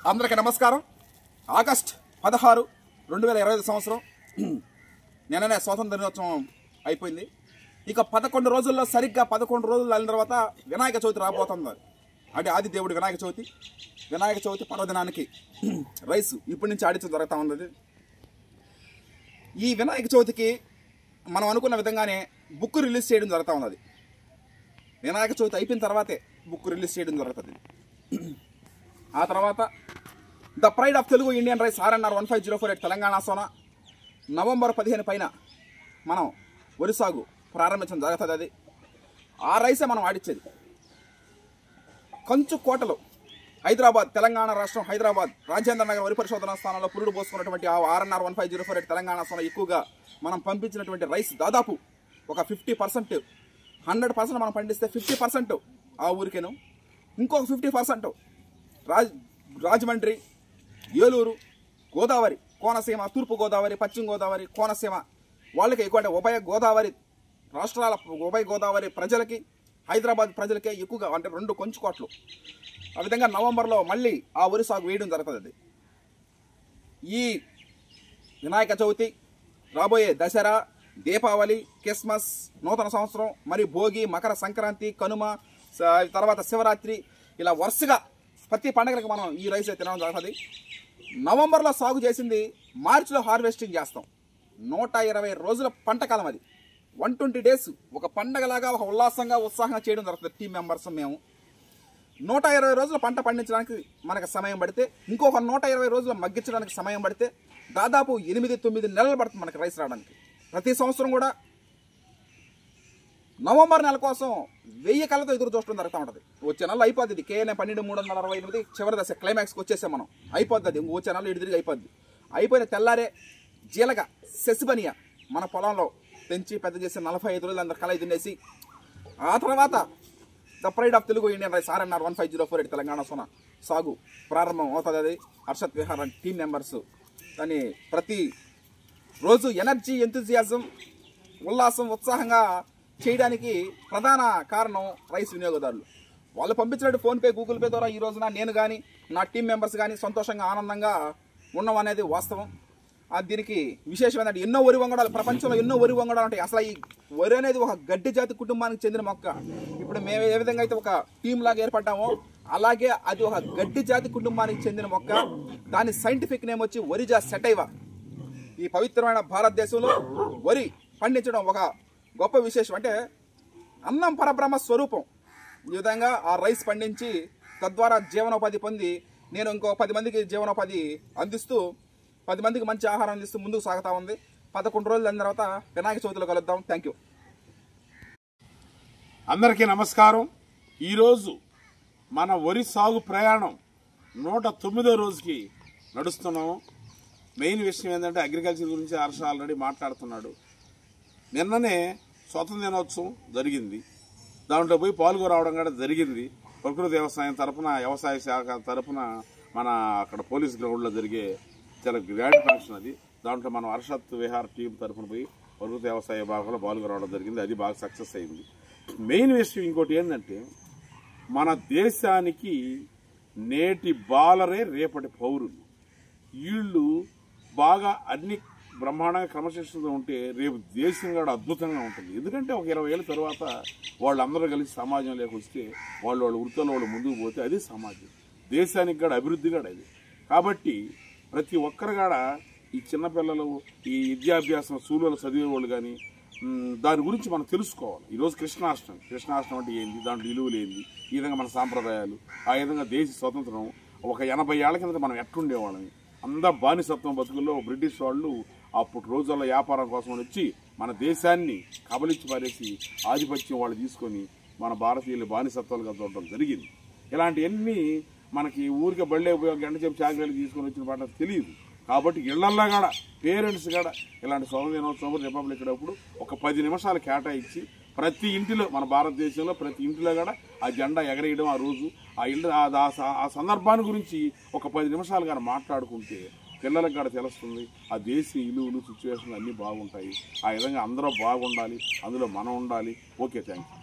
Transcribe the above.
అందరికీ నమస్కారం. ఆగస్ట్ 16, 2025 సంవత్సరం నిన్ననే స్వాతంత్ర దినోత్సవం అయిపోయింది. ఇక 11 రోజుల్లో సరిగ్గా 11 రోజులు అయిన తర్వాత వినాయక చవితి రాబోతుంది. అంటే ఆది దేవుడి వినాయక చవితి పర్వదినానికి రైస్ ఇప్పటి నుంచి ఆడించడం జరుగుతూ ఉన్నది. ఈ వినాయక చవితికి మనం అనుకున్న విధంగానే బుక్ రిలీజ్ చేయడం జరుగుతూ ఉన్నది. వినాయక చవితి అయిపోయిన తర్వాతే బుక్ రిలీజ్ చేయడం జరుగుతుంది. ఆ తర్వాత the pride of Telugu Indian rice RNR 15048 Telangana Sona November 15 పైన మనం వరి సాగు ప్రారంభించడం జరుగుతుంది. అది ఆ రైసే మనం ఆడిచ్చేది. కంచు కోటలు హైదరాబాద్, తెలంగాణ రాష్ట్రం హైదరాబాద్ రాజేంద్ర నగర్ వరి పరిశోధనా స్థానంలో పురుడు పోసుకున్నటువంటి ఆ RNR 15048 తెలంగాణ సోనా ఎక్కువగా మనం పంపించినటువంటి రైస్ దాదాపు ఒక 50%, 100% మనం పండిస్తే 50% ఆ ఊరికేను, ఇంకొక 50% రాజమండ్రి, ఏలూరు, గోదావరి, కోనసీమ, తూర్పు గోదావరి, పశ్చిమ గోదావరి, కోనసీమ వాళ్ళకి ఎక్కువ, అంటే ఉభయ గోదావరి రాష్ట్రాల ఉభయ గోదావరి ప్రజలకి, హైదరాబాద్ ప్రజలకే ఎక్కువగా, అంటే 2 కొంచెం కోట్లు. ఆ విధంగా నవంబర్లో మళ్ళీ ఆ వరి సాగు వేయడం జరుగుతుంది. ఈ వినాయక చవితి, రాబోయే దసరా, దీపావళి, క్రిస్మస్, నూతన సంవత్సరం, మరి భోగి, మకర సంక్రాంతి, కనుమ, తర్వాత శివరాత్రి, ఇలా వరుసగా ప్రతి పండుగలకు మనం ఈ రైస్ తినడం జరుగుతుంది. నవంబర్లో సాగు చేసింది మార్చిలో హార్వెస్టింగ్ చేస్తాం. 120 రోజుల పంట కాలం అది. 120 days ఒక పండగలాగా, ఒక ఉత్సాహంగా చేయడం జరుగుతుంది. టీం మెంబర్స్ మేము 120 రోజుల పంట పండించడానికి మనకు సమయం పడితే, ఇంకొక 120 రోజులు మగ్గించడానికి సమయం పడితే దాదాపు 8-9 నెలలు పడుతుంది మనకి రైస్ రావడానికి. ప్రతి సంవత్సరం కూడా నవంబర్ నెల కోసం 1000 కళ్ళతో ఎదురు చూడడం జరుగుతూ ఉంటుంది. వచ్చే నెల అయిపోద్ది. KNM 12,368 చివరి దశ క్లైమాక్స్కి వచ్చేసాం మనం. అయిపోద్ది. వచ్చే నెల ఇటు తిరిగి అయిపోద్ది. అయిపోయిన తెల్లారే జీలగా సెసిబనియా మన పొలంలో పెంచి పెద్ద చేసి 45 రోజులు అందరు కళ తినేసి, ఆ తర్వాత the pride of Telugu Indian rice RNR 15048 Telangana Sona సాగు ప్రారంభం అవుతుంది. అది Harshad Vihar and team members దాన్ని ప్రతి రోజు ఎనర్జీ, ఎంతూజియాజం, ఉత్సాహంగా చేయడానికి ప్రధాన కారణం రైస్ వినియోగదారులు. వాళ్ళు పంపించినట్టు ఫోన్పే, గూగుల్ పే ద్వారా ఈ రోజున నేను కానీ నా టీం మెంబర్స్ కానీ సంతోషంగా, ఆనందంగా ఉన్నాం అనేది వాస్తవం. దీనికి విశేషమైనటువంటి ఎన్నో వరి వంగడాలు, ప్రపంచంలో ఎన్నో వరి వంగడాలు ఉంటాయి. అసలు ఈ వరి అనేది ఒక గడ్డి జాతి కుటుంబానికి చెందిన మొక్క. ఇప్పుడు మేము ఏ విధంగా అయితే ఒక టీం లాగా ఏర్పడ్డామో అలాగే అది ఒక గడ్డి జాతి కుటుంబానికి చెందిన మొక్క. దాని సైంటిఫిక్ నేమ్ వచ్చి వరిజా సెటైవా. ఈ పవిత్రమైన భారతదేశంలో వరి పండించడం ఒక గొప్ప విశేషం. అంటే అన్నం పరబ్రహ్మ స్వరూపం. ఈ విధంగా ఆ రైస్ పండించి తద్వారా జీవనోపాధి పొంది నేను ఇంకో 10 మందికి జీవనోపాధి అందిస్తూ, 10 మందికి మంచి ఆహారం అందిస్తూ ముందుకు సాగుతూ ఉంది. 11 రోజులు అయిన తర్వాత వినాయక చవితిలో కలుద్దాం. Thank you. అందరికీ నమస్కారం. ఈరోజు మన వరి సాగు ప్రయాణం 109వ రోజుకి నడుస్తున్నాము. మెయిన్ విషయం ఏంటంటే అగ్రికల్చర్ గురించి హర్ష ఆల్రెడీ మాట్లాడుతున్నాడు. నిన్ననే స్వాతంత్ర దినోత్సవం జరిగింది. దాంట్లో పోయి పాల్గొరావడం కూడా జరిగింది. ప్రకృతి వ్యవసాయం తరఫున, వ్యవసాయ శాఖ తరఫున మన అక్కడ పోలీస్ గ్రౌండ్లో జరిగే చాలా గ్రాండ్ ఫంక్షన్ అది. దాంట్లో మనం హర్షత్ విహార్ టీం తరఫున పోయి ప్రకృతి వ్యవసాయ భాగంలో పాల్గొరావడం జరిగింది. అది బాగా సక్సెస్ అయింది. మెయిన్ విషయం ఇంకోటి ఏంటంటే, మన దేశానికి నేటి బాలరే రేపటి పౌరులు. వీళ్ళు బాగా అన్ని బ్రహ్మాండంగా క్రమశిక్షణతో ఉంటే రేపు దేశం కూడా అద్భుతంగా ఉంటుంది. ఎందుకంటే ఒక 20 ఏళ్ళ తర్వాత వాళ్ళందరూ కలిసి సమాజంలోకి వస్తే వాళ్ళ వృత్తుల్లో వాళ్ళు ముందుకు పోతే అది సమాజం, దేశానికి కూడా అభివృద్ధి కూడా అది. కాబట్టి ప్రతి ఒక్కరు కూడా ఈ చిన్నపిల్లలు, ఈ విద్యాభ్యాసం స్కూళ్ళలో చదివేవాళ్ళు కానీ దాని గురించి మనం తెలుసుకోవాలి. ఈరోజు కృష్ణాష్టమి అంటే ఏంది, దాంట్లో విలువలు ఏంది, ఈ విధంగా మన సాంప్రదాయాలు, ఆ విధంగా దేశ స్వతంత్రం ఒక 80 ఏళ్ల కింద మనం ఎట్టుండేవాళ్ళని. అందరూ బానిసత్వం బతుకుల్లో బ్రిటిష్ వాళ్ళు అప్పుడు రోజుల్లో వ్యాపారం కోసం వచ్చి మన దేశాన్ని కబలిచ్చి పారేసి ఆధిపత్యం వాళ్ళు తీసుకొని మన భారతీయులు బానిసత్వాలుగా చూడడం జరిగింది. ఇలాంటివన్నీ మనకి ఊరికే బళ్ళే గంట చెప్పి చాకరీలు తీసుకొని వచ్చిన పాట తెలియదు. కాబట్టి ఇళ్లల్లో కూడా పేరెంట్స్ కూడా ఇలాంటి స్వాతంత్ర దినోత్సవం, రిపబ్లిక్ డే అప్పుడు ఒక 10 నిమిషాలు కేటాయించి ప్రతి ఇంటిలో, మన భారతదేశంలో ప్రతి ఇంటిలో కూడా ఆ జెండా ఎగరేయడం, ఆ రోజు ఆ సందర్భాన్ని గురించి ఒక 10 నిమిషాలు కానీ మాట్లాడుకుంటే పిల్లలకు కూడా తెలుస్తుంది. ఆ దేశ విలువలు, సిచ్యువేషన్లు అన్నీ బాగుంటాయి. ఆ విధంగా అందరూ బాగుండాలి, అందులో మనం ఉండాలి. Okay, thank you.